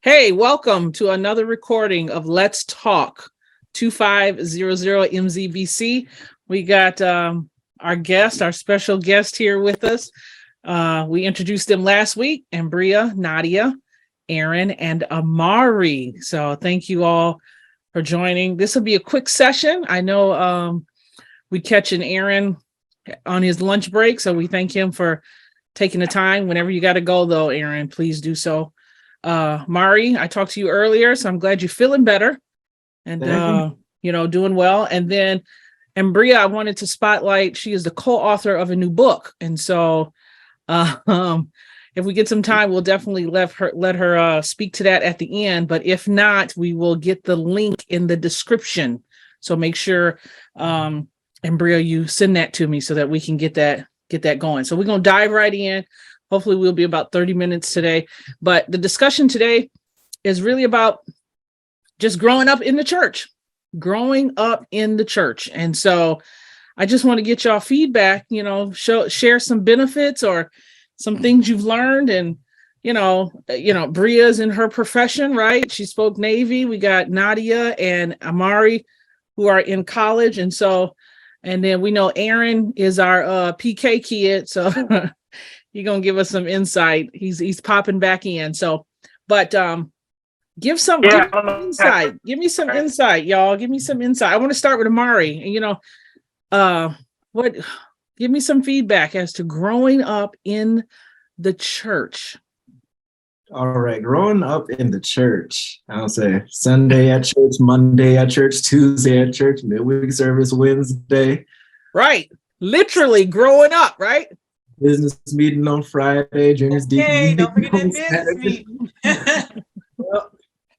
Hey, welcome to another recording of Let's Talk 2500 MZVC. We got our special guest here with us. We introduced them last week, Ambria, Nadia, Aaron, and Amari. So thank you all for joining. This will be a quick session. I know we catching Aaron on his lunch break, so we thank him for taking the time. Whenever you got to go, though, Aaron, please do so. Mari, I talked to you earlier, so I'm glad you're feeling better and doing well. And then Ambria, I wanted to spotlight. She is the co-author of a new book, and so if we get some time, we'll definitely let her speak to that at the end. But if not, we will get the link in the description. So make sure, Ambria, you send that to me so that we can get that going. So we're gonna dive right in. Hopefully we'll be about 30 minutes today. But the discussion today is really about just growing up in the church. And so I just want to get y'all feedback, share some benefits or some things you've learned. And, Bria's in her profession, right? She spoke Navy. We got Nadia and Amari who are in college. And then we know Aaron is our PK kid. So he's gonna give us some insight. He's popping back in. So, but give some insight. Give me some insight, y'all. Give me some insight. I want to start with Amari. And give me some feedback as to growing up in the church. All right, growing up in the church, I'll say Sunday at church, Monday at church, Tuesday at church, midweek service Wednesday. Right, literally growing up, right? Business meeting on Friday, juniors Hey, don't forget that business meeting. I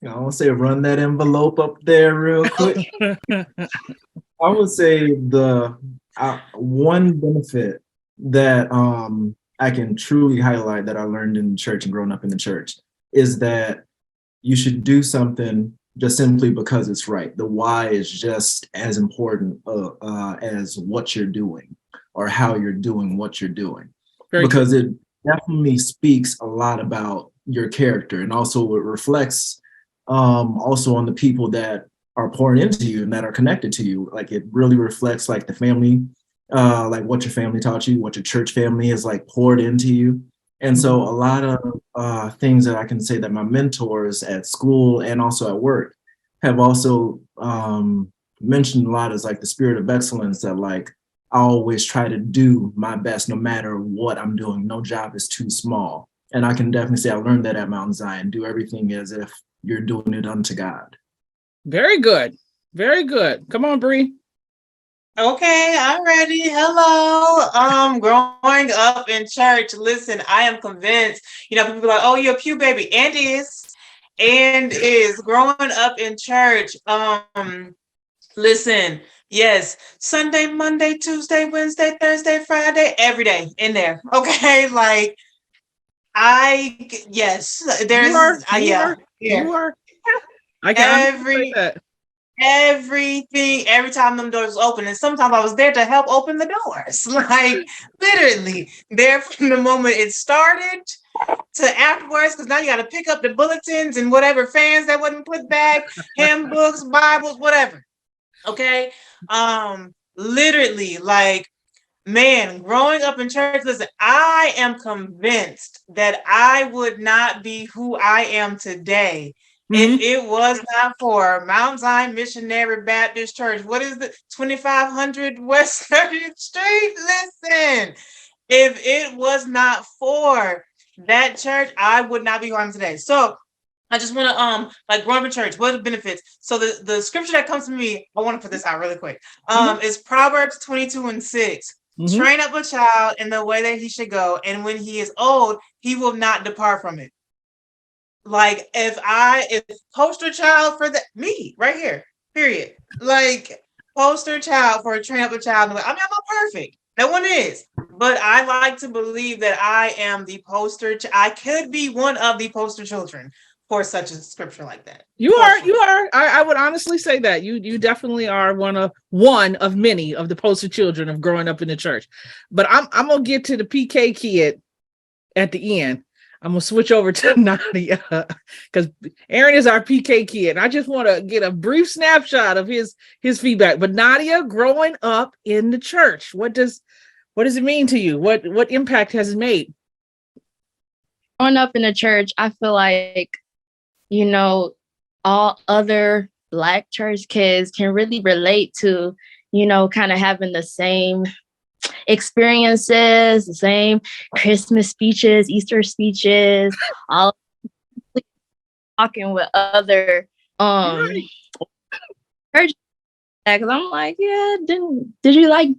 want to say run that envelope up there real quick. I would say the one benefit that I can truly highlight that I learned in church and growing up in the church is that you should do something just simply because it's right. The why is just as important as what you're doing or how you're doing what you're doing. Because it definitely speaks a lot about your character, and also it reflects also on the people that are pouring into you and that are connected to you. Like it really reflects like the family, like what your family taught you, what your church family has like poured into you. And so a lot of things that I can say that my mentors at school and also at work have also mentioned a lot is like the spirit of excellence, that like I always try to do my best no matter what I'm doing. No job is too small. And I can definitely say I learned that at Mount Zion. Do everything as if you're doing it unto God. Very good. Very good. Come on, Bree. Okay, I'm ready. Hello. Growing up in church, listen, I am convinced, people be like, oh, you're a pew baby. And is growing up in church. Listen, yes, Sunday, Monday, Tuesday, Wednesday, Thursday, Friday, every day in there. Okay, like there's You are. I everything, every time them doors open, and sometimes I was there to help open the doors, like literally there from the moment it started to afterwards, because now you got to pick up the bulletins and whatever fans that wasn't put back, hymn books, Bibles, whatever. Okay, literally, like, man, growing up in church, listen, I am convinced that I would not be who I am today if it was not for Mount Zion Missionary Baptist Church. What is the 2500 West 30th Street? Listen, if it was not for that church, I would not be who I am today. So I just want to like growing up in church, what are the benefits? So the scripture that comes to me, I want to put this out really quick. Is Proverbs 22:6. Train up a child in the way that he should go, and when he is old, he will not depart from it. Like if poster child for me right here, period. Like poster child for train up a child. I mean, I'm not perfect. No one is. But I like to believe that I am the poster. I could be one of the poster children for such a scripture like that. You are. I would honestly say that you definitely are one of many of the poster children of growing up in the church. But I'm gonna get to the PK kid at the end. I'm gonna switch over to Nadia because Aaron is our PK kid. And I just want to get a brief snapshot of his feedback. But Nadia, growing up in the church, what does it mean to you? What impact has it made? Growing up in the church, I feel like, you know, all other Black church kids can really relate to, you know, kind of having the same experiences, the same Christmas speeches, Easter speeches, all talking with other church, because I'm like, yeah, did you like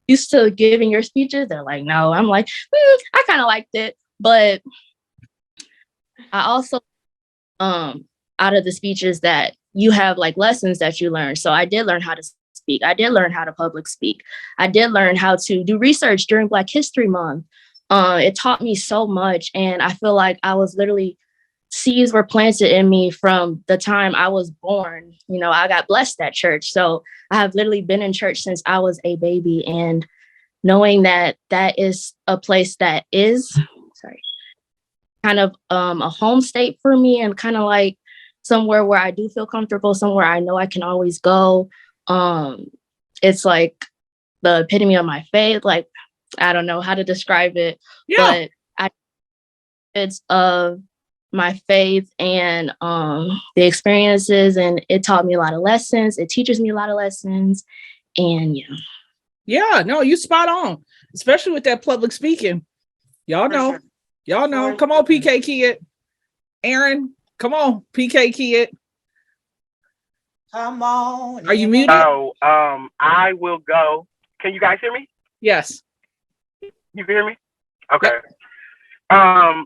used to giving your speeches? They're like, no. I'm like, I kind of liked it, but I also out of the speeches that you have like lessons that you learn. So I did learn how to speak. I did learn how to public speak. I did learn how to do research during Black History Month. It taught me so much. And I feel like I was literally, seeds were planted in me from the time I was born. You know, I got blessed at church. So I have literally been in church since I was a baby. And knowing that that is a place that is, kind of a home state for me, and kind of like somewhere where I do feel comfortable, somewhere I know I can always go. It's like the epitome of my faith. Like, I don't know how to describe it, but it's of my faith and the experiences, and it taught me a lot of lessons. It teaches me a lot of lessons, and Yeah, no, you spot on, especially with that public speaking. Y'all know. Sure. Y'all know. Come on, PK kid. Aaron, come on, PK kid. Come on. Are you muted? Oh, I will go. Can you guys hear me? Yes. You can hear me? Okay. I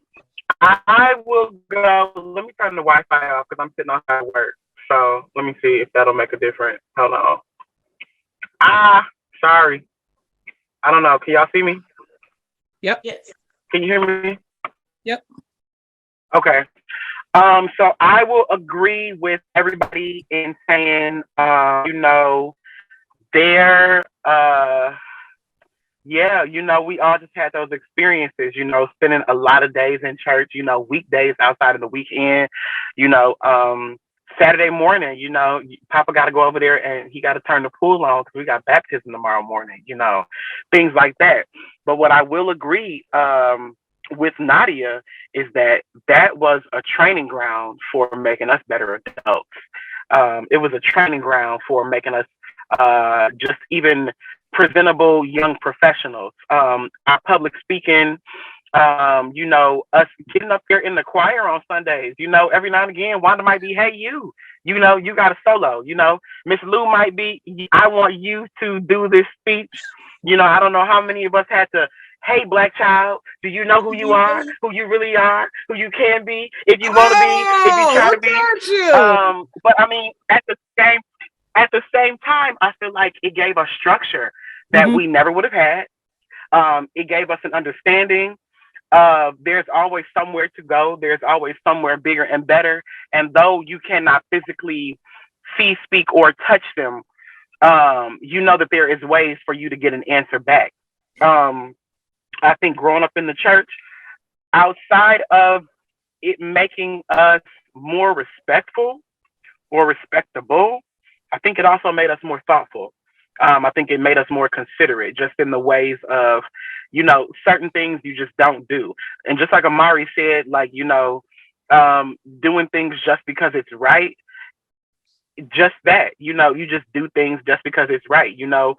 will go. Let me turn the Wi-Fi off because I'm sitting outside work. So let me see if that'll make a difference. Hold on. Sorry. I don't know. Can y'all see me? Yep. Yes. Can you hear me? Yep. Okay. So I will agree with everybody in saying, you know, yeah, you know, we all just had those experiences, you know, spending a lot of days in church, you know, weekdays outside of the weekend, you know, Saturday morning, you know, Papa got to go over there and he got to turn the pool on because we got baptism tomorrow morning, you know, things like that. But what I will agree with Nadia is that was a training ground for making us better adults. It was a training ground for making us just even presentable young professionals. Our public speaking, you know, us getting up there in the choir on Sundays, you know, every now and again, Wanda might be, hey, you know, you got a solo, you know, Miss Lou might be, I want you to do this speech. You know, I don't know how many of us had to, hey, Black child, do you know who you are, who you really are, who you can be, if you want to be, if you try to be. But I mean, at the same time, I feel like it gave us structure that we never would have had. It gave us an understanding of there's always somewhere to go. There's always somewhere bigger and better. And though you cannot physically see, speak, or touch them, you know that there is ways for you to get an answer back. I think growing up in the church, outside of it making us more respectful or respectable, I think it also made us more thoughtful. I think it made us more considerate just in the ways of, you know, certain things you just don't do. And just like Amari said, like, you know, doing things just because it's right, just that, you know, you just do things just because it's right. You know,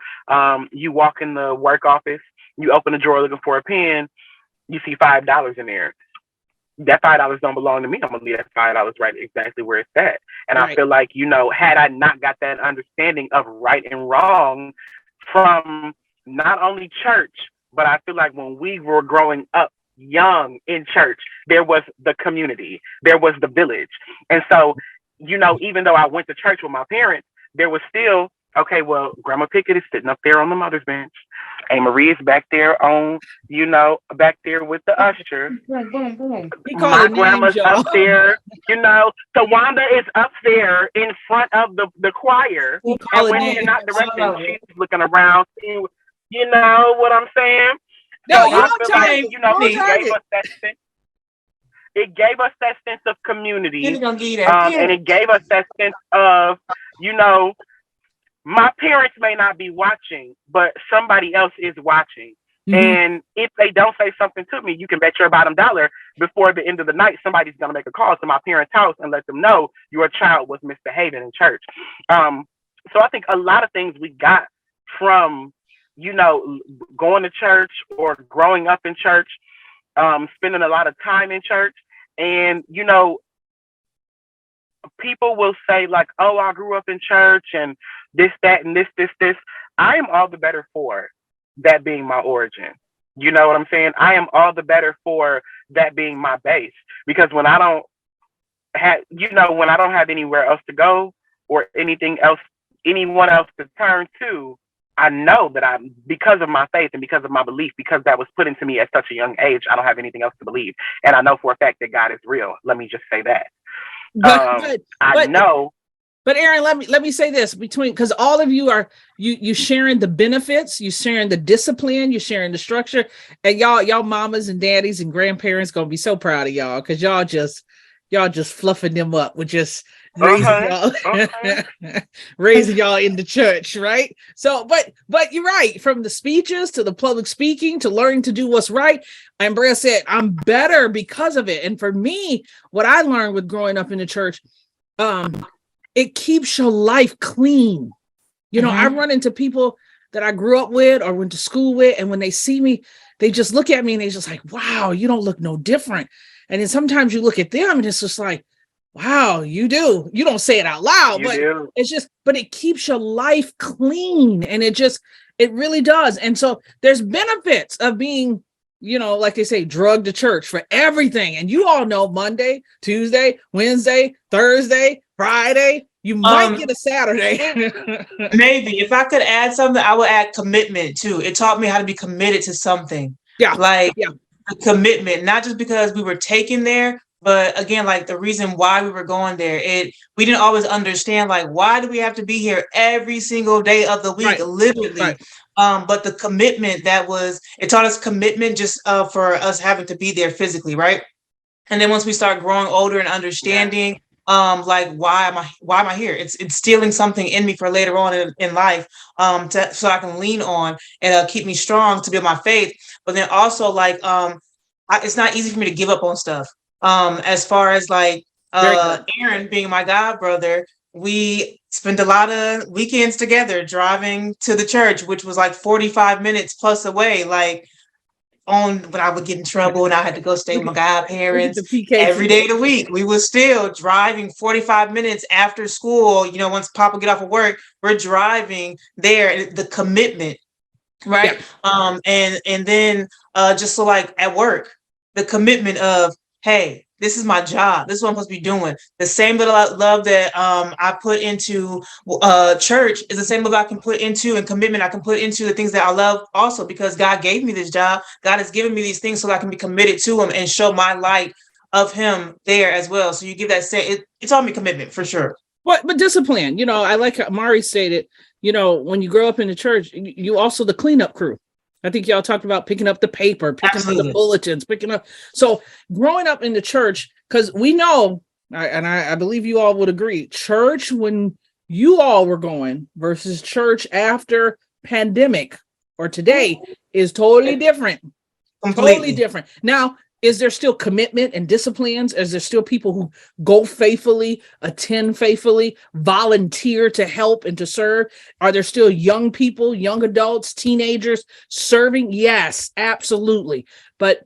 you walk in the work office, you open the drawer looking for a pen, you see $5 in there. That $5 don't belong to me. I'm gonna leave that $5 right exactly where it's at. And right. I feel like, you know, had I not got that understanding of right and wrong from not only church, but I feel like when we were growing up young in church, there was the community, there was the village. And so, you know, even though I went to church with my parents, there was still, okay, well, Grandma Pickett is sitting up there on the mother's bench. A. Marie is back there on, you know, back there with the usher. My grandma's up there, you know. So Wanda is up there in front of the choir. And when you're not directing, she's looking around. You know what I'm saying? No, So you I don't feel target. like, you know, You it don't gave target. us that sense. It gave us that sense of Penny community, gonna give you that. and it gave us that sense of, you know, my parents may not be watching, but somebody else is watching. Mhm. And if they don't say something to me, you can bet your bottom dollar before the end of the night, somebody's going to make a call to my parents' house and let them know your child was misbehaving in church. So I think a lot of things we got from, you know, going to church or growing up in church, spending a lot of time in church. And, you know, people will say like, oh, I grew up in church and this, that, and this. I am all the better for that being my origin. You know what I'm saying? I am all the better for that being my base, because when I don't have, you know, when I don't have anywhere else to go or anything else, anyone else to turn to, I know that I'm, because of my faith and because of my belief, because that was put into me at such a young age, I don't have anything else to believe. And I know for a fact that God is real. Let me just say that. I But know. But Aaron, let me say this, between, because all of you are you sharing the benefits, you sharing the discipline, you sharing the structure, and y'all mamas and daddies and grandparents gonna be so proud of y'all, because y'all just fluffing them up with just raising y'all raising y'all in the church, right? So but you're right, from the speeches to the public speaking to learning to do what's right. And Brea said, I'm better because of it. And for me, what I learned with growing up in the church, it keeps your life clean. You know, I run into people that I grew up with or went to school with, and when they see me, they just look at me and they just like, wow, you don't look no different. And then sometimes you look at them and it's just like, wow, you do. You don't say it out loud, You but do. it's just, but it keeps your life clean. And it really does. And so there's benefits of being, you know, like they say, drug to church for everything. And you all know Monday, Tuesday, Wednesday, Thursday, Friday, you might get a Saturday. Maybe if I could add something, I would add commitment too. It taught me how to be committed to something. Yeah. Like Yeah. a commitment, not just because we were taken there, but again, like the reason why we were going there. We didn't always understand, like, why do we have to be here every single day of the week, Right. literally. Right. But the commitment it taught us commitment just for us having to be there physically, right? And then once we start growing older and understanding, like why am I here? It's instilling something in me for later on in life, so I can lean on and keep me strong to build my faith. But then also like it's not easy for me to give up on stuff. As far as like Aaron being my god brother, we spent a lot of weekends together driving to the church, which was like 45 minutes plus away. Like when I would get in trouble and I had to go stay with my godparents every day of the week, we were still driving 45 minutes after school. You know, once Papa get off of work, we're driving there. The commitment, right? Yeah. And then just so like at work, the commitment of, hey, this is my job. This is what I'm supposed to be doing. The same little love that I put into church is the same love I can put into, and commitment I can put into the things that I love also, because God gave me this job. God has given me these things so that I can be committed to him and show my light of him there as well. So you give that it's all me commitment for sure. But discipline, you know, I like how Mari stated, you know, when you grow up in the church, you also the cleanup crew. I think y'all talked about picking up the paper, picking up the bulletins, So growing up in the church, because we know, I believe you all would agree, church when you all were going versus church after pandemic or today is totally different. Completely. Totally different. Now, is there still commitment and disciplines? Is there still people who go faithfully, attend faithfully, volunteer to help and to serve? Are there still young people, young adults, teenagers serving? Yes, absolutely. But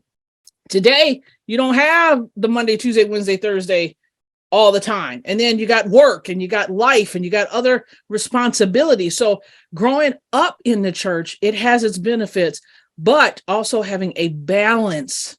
today, you don't have the Monday, Tuesday, Wednesday, Thursday all the time. And then you got work and you got life and you got other responsibilities. So growing up in the church, it has its benefits, but also having a balance,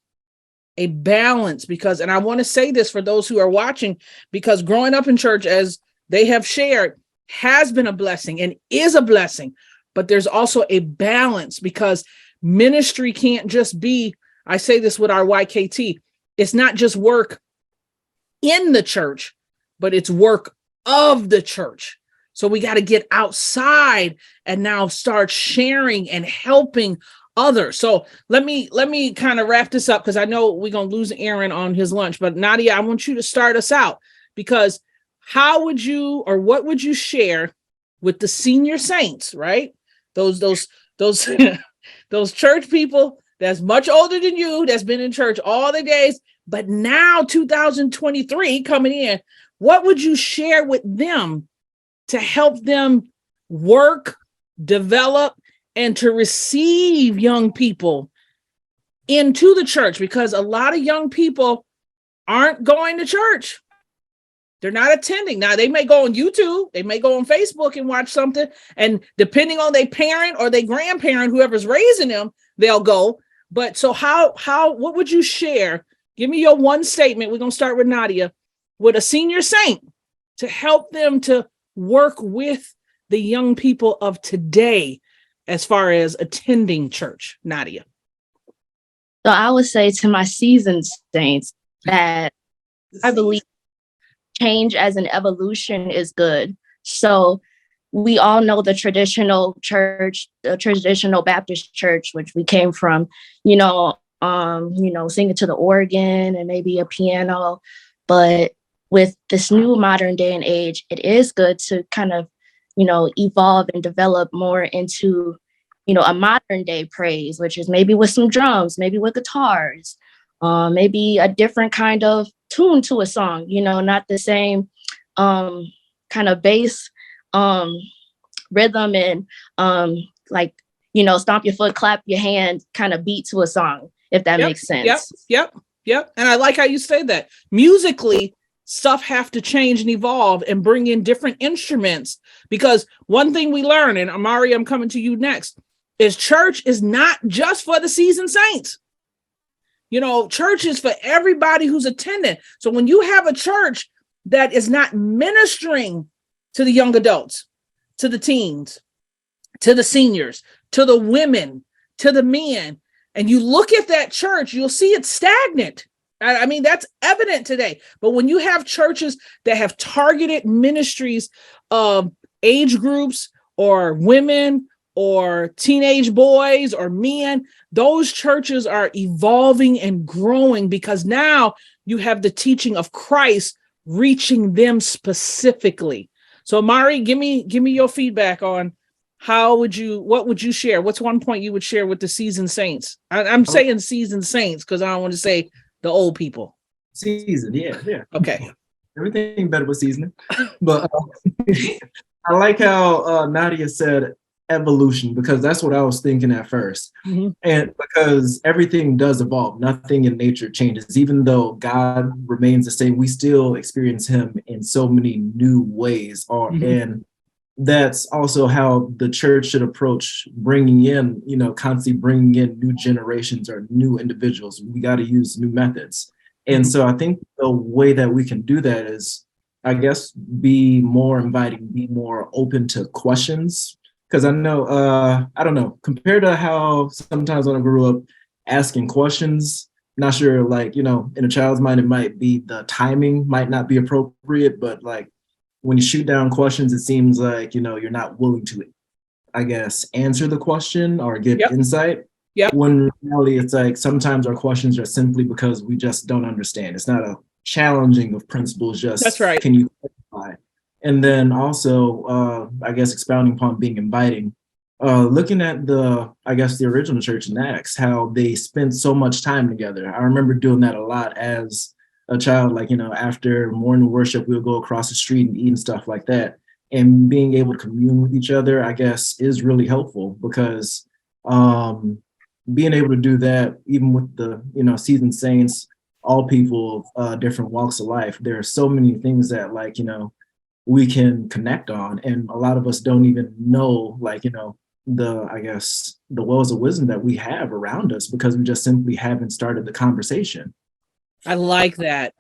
because, and I want to say this for those who are watching, because growing up in church, as they have shared, has been a blessing and is a blessing, but there's also a balance, because ministry can't just be, I say this with our YKT, it's not just work in the church, but it's work of the church. So we got to get outside and now start sharing and helping other. So let me kind of wrap this up because I know we're gonna lose Aaron on his lunch. But Nadia, I want you to start us out because how would you or what would you share with the senior saints, right? Those those church people that's much older than you, that's been in church all the days, but now 2023 coming in, what would you share with them to help them work, develop, and to receive young people into the church? Because a lot of young people aren't going to church. They're not attending. Now, they may go on YouTube, they may go on Facebook and watch something, and depending on their parent or their grandparent, whoever's raising them, they'll go. But so what would you share? Give me your one statement. We're going to start with Nadia, with a senior saint to help them to work with the young people of today as far as attending church. Nadia. So I would say to my seasoned saints that I believe change as an evolution is good. So we all know the traditional church, the traditional Baptist church, which we came from, singing to the organ and maybe a piano. But with this new modern day and age, it is good to kind of, evolve and develop more into, a modern day praise, which is maybe with some drums, maybe with guitars, maybe a different kind of tune to a song, not the same kind of bass rhythm and stomp your foot, clap your hand kind of beat to a song, if that makes sense. Yep. And I like how you say that. Musically, stuff have to change and evolve and bring in different instruments, because one thing we learn, and Amari, I'm coming to you next, is church is not just for the seasoned saints. Church is for everybody who's attending. So when you have a church that is not ministering to the young adults, to the teens, to the seniors, to the women, to the men, and you look at that church, you'll see it's stagnant. I mean, that's evident today. But when you have churches that have targeted ministries of age groups or women or teenage boys or men, those churches are evolving and growing because now you have the teaching of Christ reaching them specifically. So Mari, give me your feedback on what would you share? What's one point you would share with the seasoned saints? I'm saying seasoned saints because I don't want to say the old people. Seasoned, yeah. Okay. Everything better with seasoning. But I like how Nadia said evolution, because that's what I was thinking at first. Mm-hmm. And because everything does evolve, nothing in nature changes. Even though God remains the same, we still experience him in so many new ways. And that's also how the church should approach bringing in, constantly bringing in new generations or new individuals. We got to use new methods. And so I think the way that we can do that is, I guess, be more inviting, be more open to questions. Because I know, I don't know, compared to how sometimes when I grew up asking questions, not sure, in a child's mind, it might be the timing might not be appropriate, but when you shoot down questions, it seems like, you're not willing to, I guess, answer the question or give insight. Yep. When in reality, it's like sometimes our questions are simply because we just don't understand. It's not a challenging of principles, just that's right. Can you clarify? And then also, I guess, expounding upon being inviting, looking at the original church in Acts, how they spent so much time together. I remember doing that a lot as a child, after morning worship, we'll go across the street and eat and stuff like that. And being able to commune with each other, I guess, is really helpful because being able to do that, even with the, seasoned saints, all people of different walks of life, there are so many things that we can connect on. And a lot of us don't even know, the wells of wisdom that we have around us because we just simply haven't started the conversation. I like that.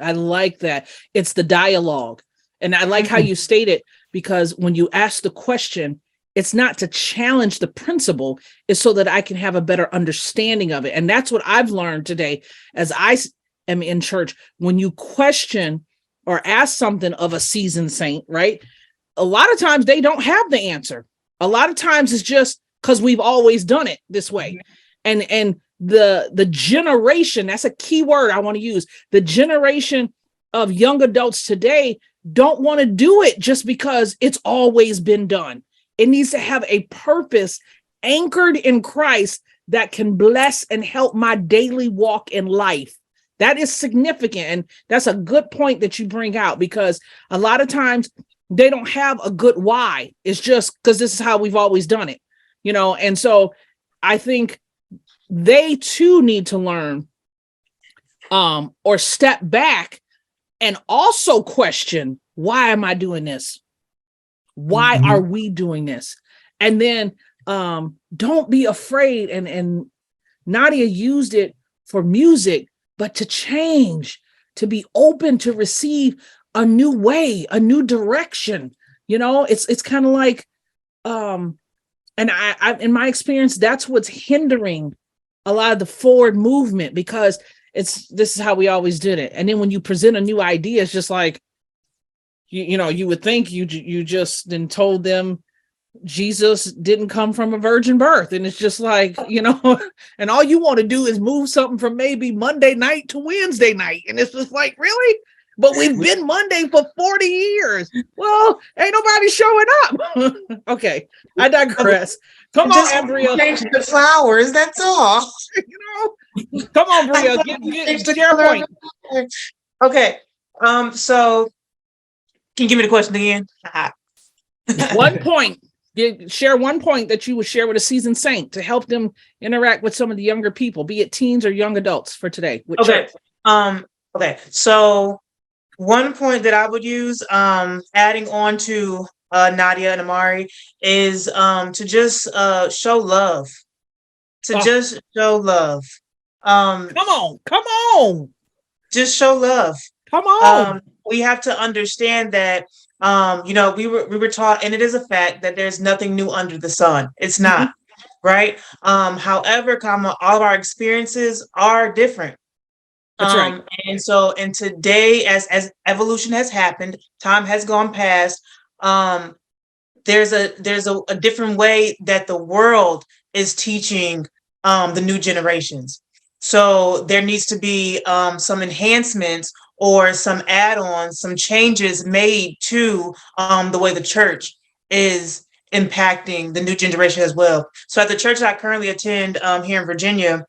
It's the dialogue. And I like how you state it, because when you ask the question, it's not to challenge the principle, it's so that I can have a better understanding of it. And that's what I've learned today as I am in church. When you question or ask something of a seasoned saint, right? A lot of times they don't have the answer. A lot of times it's just because we've always done it this way. and the generation, that's a key word I want to use. The generation of young adults today don't want to do it just because it's always been done. It needs to have a purpose anchored in Christ that can bless and help my daily walk in life. That is significant. And that's a good point that you bring out, because a lot of times they don't have a good why. It's just because this is how we've always done it, you know? And so I think they too need to learn or step back and also question, why am I doing this? Why are we doing this? And then don't be afraid. And Nadia used it for music, but to change, to be open to receive a new way, a new direction. You know, it's kind of like, and I in my experience, that's what's hindering a lot of the forward movement, because this is how we always did it. And then when you present a new idea, it's just like, you know, you would think you just then told them Jesus didn't come from a virgin birth. And it's just like, you know, and all you want to do is move something from maybe Monday night to Wednesday night. And it's just like, really? But we've been Monday for 40 years. Well, ain't nobody showing up. Okay, I digress. Come on, Ambria. Change the flowers, that's all. You know, come on, Bria. Get your point. Okay. So can you give me the question again? 1 point. Share 1 point that you would share with a seasoned saint to help them interact with some of the younger people, be it teens or young adults for today. Okay. Okay. So 1 point that I would use, adding on to Nadia and Amari, is to just show love. Just show love. Come on. Just show love. Come on. We have to understand that you know, we were taught, and it is a fact, that there's nothing new under the sun. It's not, right? However, all of our experiences are different. That's right. And so, and today, as evolution has happened, time has gone past. There's a different way that the world is teaching the new generations. So there needs to be some enhancements or some add-ons, some changes made to the way the church is impacting the new generation as well. So at the church that I currently attend here in Virginia,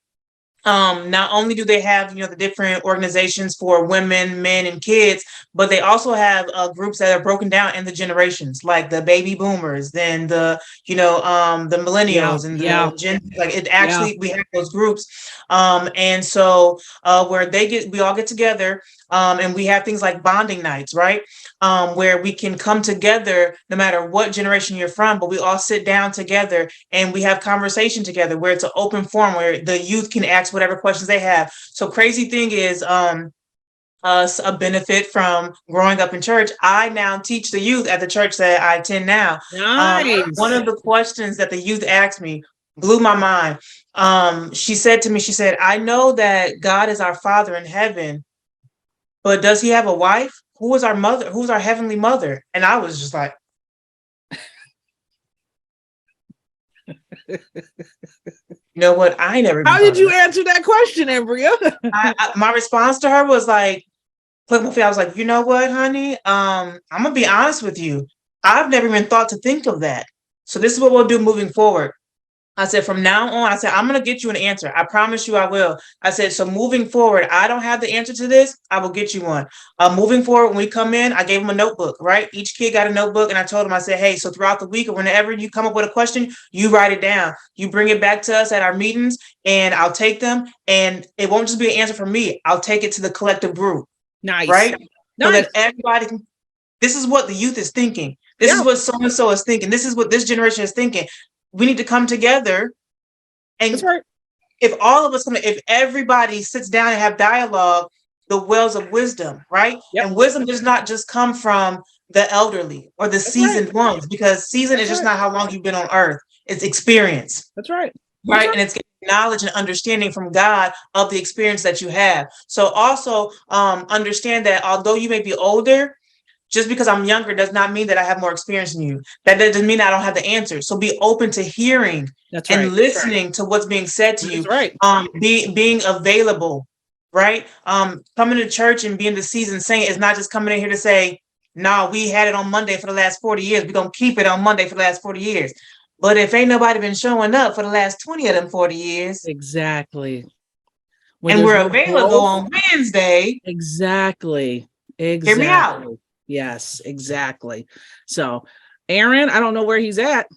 not only do they have, you know, the different organizations for women, men, and kids, but they also have groups that are broken down in the generations, like the baby boomers, then the, you know, the millennials, and the Gen, like it actually, we have those groups. And so where we all get together, and we have things like bonding nights, right? Where we can come together no matter what generation you're from, but we all sit down together and we have conversation together, where it's an open forum where the youth can ask whatever questions they have. So crazy thing is, a benefit from growing up in church, I now teach the youth at the church that I attend now. Nice. One of the questions that the youth asked me blew my mind. She said to me, she said, I know that God is our Father in heaven, but does he have a wife? Who is our mother? Who's our heavenly mother? And I was just like, you know what? I never. How did you answer that question, Ambria? My response to her was like, I was like, you know what, honey? I'm gonna be honest with you. I've never even thought to think of that. So this is what we'll do moving forward. I said, from now on, I said, I'm going to get you an answer. I promise you I will. I said, so moving forward, I don't have the answer to this. I will get you one. Moving forward, when we come in, I gave them a notebook, right? Each kid got a notebook, and I told them, I said, hey, so throughout the week or whenever you come up with a question, you write it down. You bring it back to us at our meetings, and I'll take them. And it won't just be an answer from me. I'll take it to the collective group. Nice. Right? Nice. So that everybody can, this is what the youth is thinking. This is what so-and-so is thinking. This is what this generation is thinking. We need to come together. And that's right. If all of us come, if everybody sits down and have dialogue, the wells of wisdom, right? Yep. And wisdom does not just come from the elderly or the seasoned ones, because season is just not how long you've been on earth. It's experience. That's right. Right. And it's knowledge and understanding from God of the experience that you have. So also understand that although you may be older, Just because I'm younger does not mean that I have more experience than you. That doesn't mean I don't have the answers. So be open to hearing That's and right. listening to what's being said to you. That's right. Being available, right? Coming to church and being the seasoned saint is not just coming in here to say, no, we had it on Monday for the last 40 years. We're gonna keep it on Monday for the last 40 years. But if ain't nobody been showing up for the last 20 of them 40 years, Exactly. When and there's we're no available growth- on Wednesday, Exactly. hear me out. Exactly. Yes, exactly. So, Aaron, I don't know where he's at.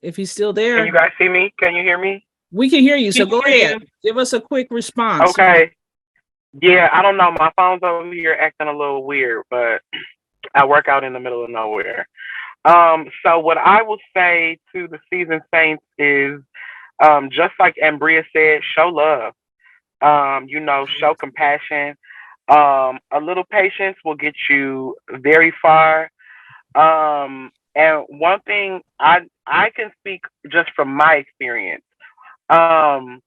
If he's still there, Can you guys see me? Can you hear me? we can hear you. So We go can hear ahead. Give us a quick response. Okay. Yeah, I don't know. My phone's over here acting a little weird, but I work out in the middle of nowhere. So what I will say to the seasoned saints is, just like Ambria said, show love. Show compassion. A little patience will get you very far. And one thing I can speak just from my experience. I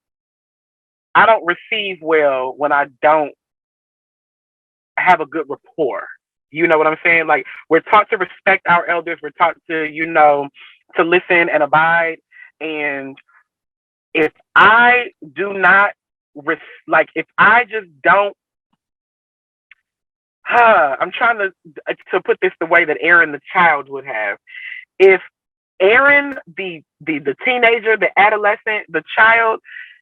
don't receive well when I don't have a good rapport. You know what I'm saying? Like, we're taught to respect our elders. We're taught to, to listen and abide. And if I do not, if I just don't, I'm trying to put this the way that Aaron the child would have. If Aaron, the teenager, the adolescent, the child,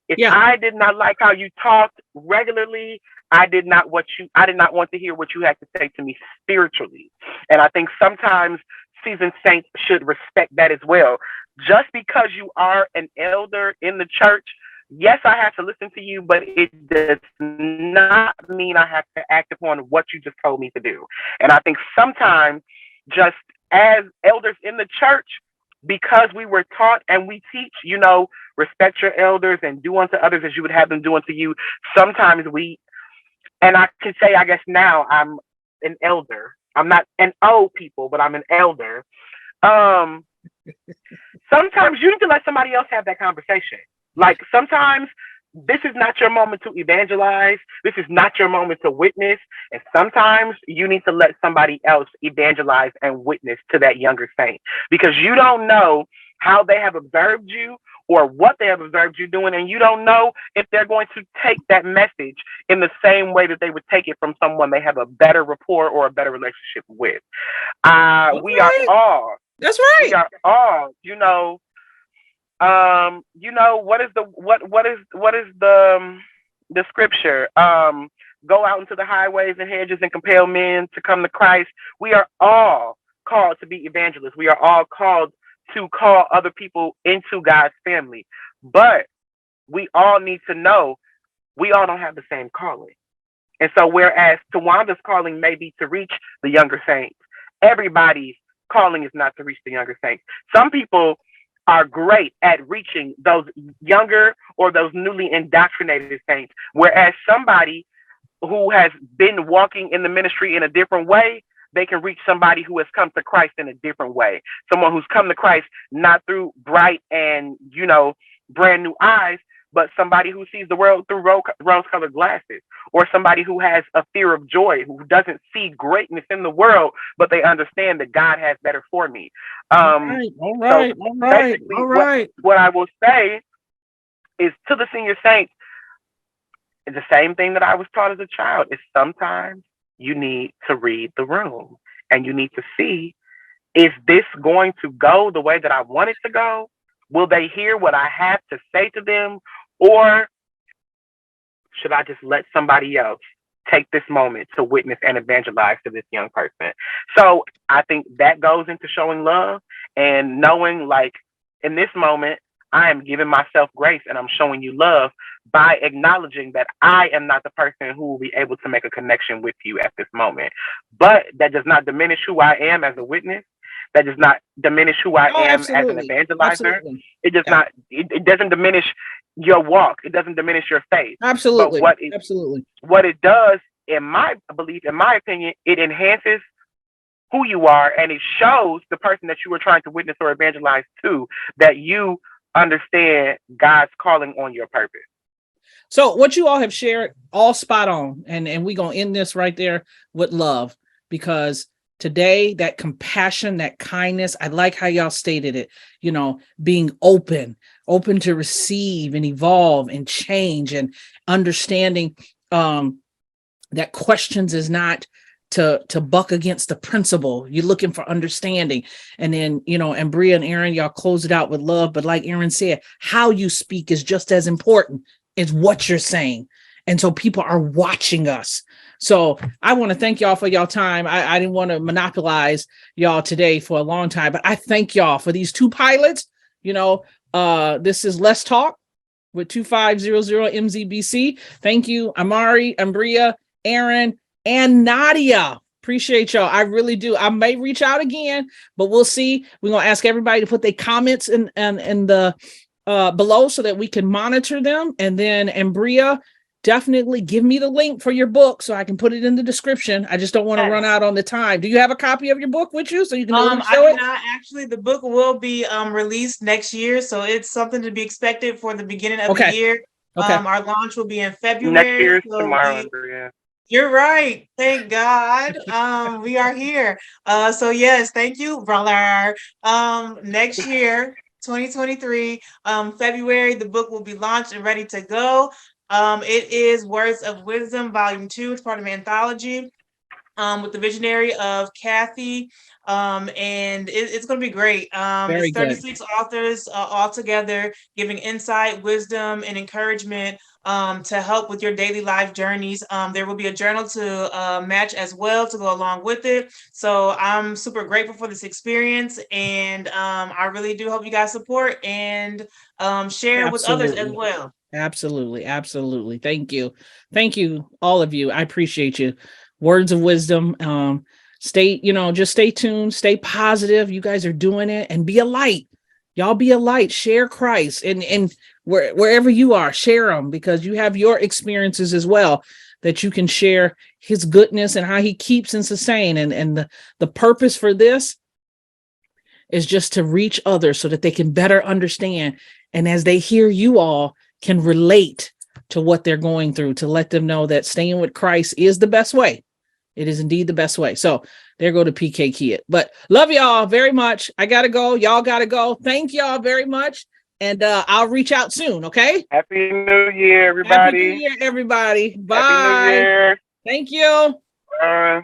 if I did not like how you talked regularly, I did not want to hear what you had to say to me spiritually. And I think sometimes seasoned saints should respect that as well. Just because you are an elder in the church, yes, I have to listen to you, but it does not mean I have to act upon what you just told me to do. And I think sometimes, just as elders in the church, because we were taught and we teach, respect your elders and do unto others as you would have them do unto you. Sometimes and I can say, I guess now I'm an elder. I'm not an old people, but I'm an elder. Sometimes you need to let somebody else have that conversation. Like, sometimes this is not your moment to evangelize. This is not your moment to witness. And sometimes you need to let somebody else evangelize and witness to that younger saint, because you don't know how they have observed you or what they have observed you doing. And you don't know if they're going to take that message in the same way that they would take it from someone they have a better rapport or a better relationship with. We are all. That's right. We are all, what is the scripture? Go out into the highways and hedges and compel men to come to Christ. We are all called to be evangelists. We are all called to call other people into God's family. But we all need to know we all don't have the same calling. And so whereas Tawanda's calling may be to reach the younger saints, everybody's calling is not to reach the younger saints. Some people are great at reaching those younger or those newly indoctrinated saints, whereas somebody who has been walking in the ministry in a different way, they can reach somebody who has come to Christ in a different way. Someone who's come to Christ not through bright and, brand new eyes, but somebody who sees the world through rose-colored glasses, or somebody who has a fear of joy, who doesn't see greatness in the world, but they understand that God has better for me. All right. What I will say is to the senior saints, it's the same thing that I was taught as a child, is sometimes you need to read the room and you need to see, is this going to go the way that I want it to go? Will they hear what I have to say to them? Or should I just let somebody else take this moment to witness and evangelize to this young person? So I think that goes into showing love and knowing, like, in this moment, I am giving myself grace and I'm showing you love by acknowledging that I am not the person who will be able to make a connection with you at this moment. But that does not diminish who I am as a witness. That does not diminish who I am as an evangelizer. Absolutely. It does not. It doesn't diminish your walk. It doesn't diminish your faith. Absolutely. But what it does, in my belief, in my opinion, it enhances who you are, and it shows the person that you were trying to witness or evangelize to that you understand God's calling on your purpose. So what you all have shared, all spot on, and we're gonna end this right there with love, because today, that compassion, that kindness. I like how y'all stated it, you know, being open to receive and evolve and change, and understanding that questions is not to buck against the principle. You're looking for understanding. And then, you know, and Bria and Aaron, y'all close it out with love. But like Aaron said, how you speak is just as important as what you're saying. And so people are watching us. So I want to thank y'all for y'all time. I didn't want to monopolize y'all today for a long time, but I thank y'all for these two pilots. You know, this is Let's Talk with 2500 MZBC. Thank you, Amari, Ambria, Aaron, and Nadia. Appreciate y'all. I really do. I may reach out again, but we'll see. We're gonna ask everybody to put their comments in the below so that we can monitor them. And then Ambria, definitely give me the link for your book so I can put it in the description. I just don't want to run out on the time. Do you have a copy of your book with you so you can I show do it? not actually. The book will be released next year, so it's something to be expected for the beginning of the year. Okay. Our launch will be in February. Next year's so tomorrow, Andrea. You're right. Thank God. We are here. So yes, thank you, brother. Next year, 2023, February, the book will be launched and ready to go. It is Words of Wisdom, Volume 2. It's part of an anthology with the visionary of Kathy. And it's going to be great. Very It's 36 authors all together, giving insight, wisdom, and encouragement to help with your daily life journeys. There will be a journal to match as well to go along with it. So I'm super grateful for this experience, and I really do hope you guys support and share with others as well. Absolutely. Thank you, all of you. I appreciate you. Words of wisdom. Just stay tuned, stay positive. You guys are doing it, and be a light. Y'all be a light. Share Christ, and wherever you are, share them, because you have your experiences as well that you can share his goodness and how he keeps and sustains. And the purpose for this is just to reach others so that they can better understand. And as they hear you all, can relate to what they're going through, to let them know that staying with Christ is the best way. It is indeed the best way. So there go to PK Kid. But love y'all very much. I got to go. Y'all got to go. Thank y'all very much. And I'll reach out soon. Okay. Happy New Year, everybody. Happy New Year, everybody. Bye. Happy New Year. Thank you. Bye.